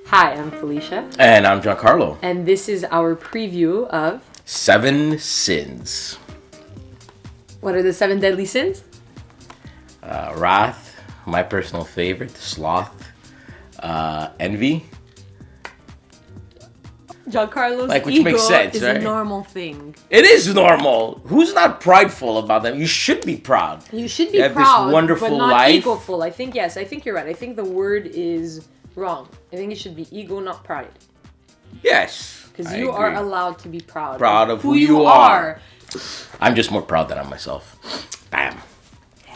Hi, I'm Felicia. And I'm Giancarlo. And this is our preview of 7 Sins. What are the 7 deadly sins? Wrath, my personal favorite, sloth, envy. Giancarlo's which ego makes sense, is right? a normal thing. It is normal. Who's not prideful about them? You should be proud. You should be You have proud, this wonderful but not life. egoful. I think you're right. I think the word is wrong. I think it should be ego, not pride. Yes. Because I you agree. are allowed to be proud. Proud of who you are. I'm just more proud than I'm myself. Bam.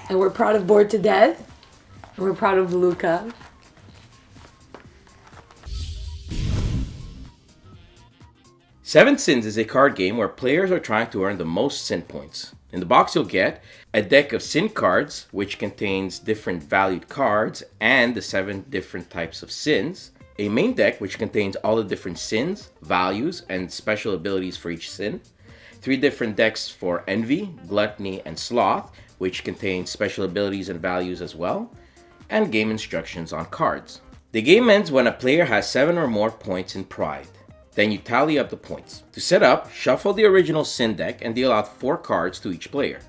And we're proud of Bored to Death. And we're proud of Luca. Seven Sins is a card game where players are trying to earn the most sin points. In the box you'll get a deck of sin cards, which contains different valued cards and the 7 different types of sins. A main deck, which contains all the different sins, values, and special abilities for each sin. 3 different decks for envy, gluttony, and sloth, which contains special abilities and values as well. And game instructions on cards. The game ends when a player has 7 or more points in pride. Then you tally up the points. To set up, shuffle the original sin deck and deal out 4 cards to each player.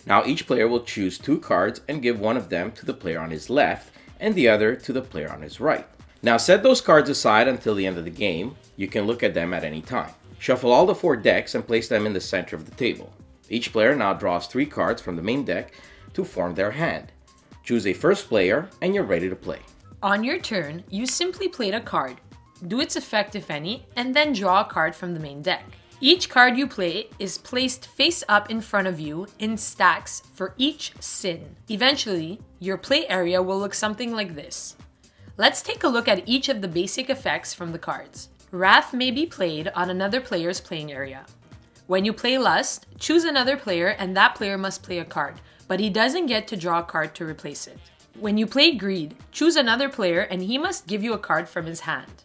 Now each player will choose 2 cards and give one of them to the player on his left and the other to the player on his right. Now set those cards aside until the end of the game. You can look at them at any time. Shuffle all the 4 decks and place them in the center of the table. Each player now draws 3 cards from the main deck to form their hand. Choose a first player and you're ready to play. On your turn, you simply played a card. Do its effect, if any, and then draw a card from the main deck. Each card you play is placed face up in front of you in stacks for each sin. Eventually, your play area will look something like this. Let's take a look at each of the basic effects from the cards. Wrath may be played on another player's playing area. When you play Lust, choose another player and that player must play a card, but he doesn't get to draw a card to replace it. When you play Greed, choose another player and he must give you a card from his hand.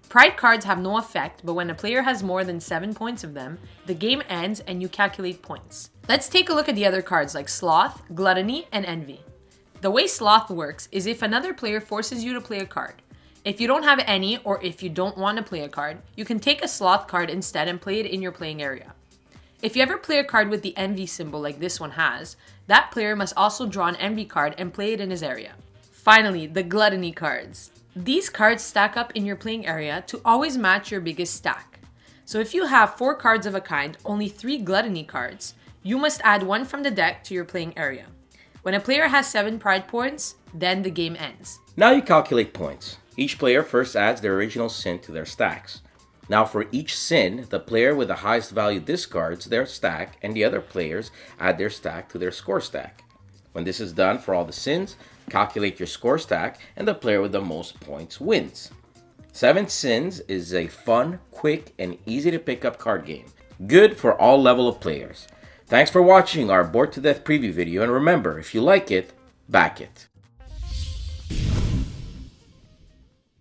Pride cards have no effect, but when a player has more than 7 points of them, the game ends and you calculate points. Let's take a look at the other cards like Sloth, Gluttony, and Envy. The way Sloth works is if another player forces you to play a card. If you don't have any, or if you don't want to play a card, you can take a Sloth card instead and play it in your playing area. If you ever play a card with the Envy symbol like this one has, that player must also draw an Envy card and play it in his area. Finally, the Gluttony cards. These cards stack up in your playing area to always match your biggest stack. So if you have 4 cards of a kind, only 3 Gluttony cards, you must add 1 from the deck to your playing area. When a player has 7 pride points, then the game ends. Now you calculate points. Each player first adds their original sin to their stacks. Now for each sin, the player with the highest value discards their stack and the other players add their stack to their score stack. When this is done for all the sins, calculate your score stack and the player with the most points wins. 7 Sins is a fun, quick, and easy to pick up card game. Good for all level of players. Thanks for watching our Bored to Death preview video, and remember, if you like it, back it.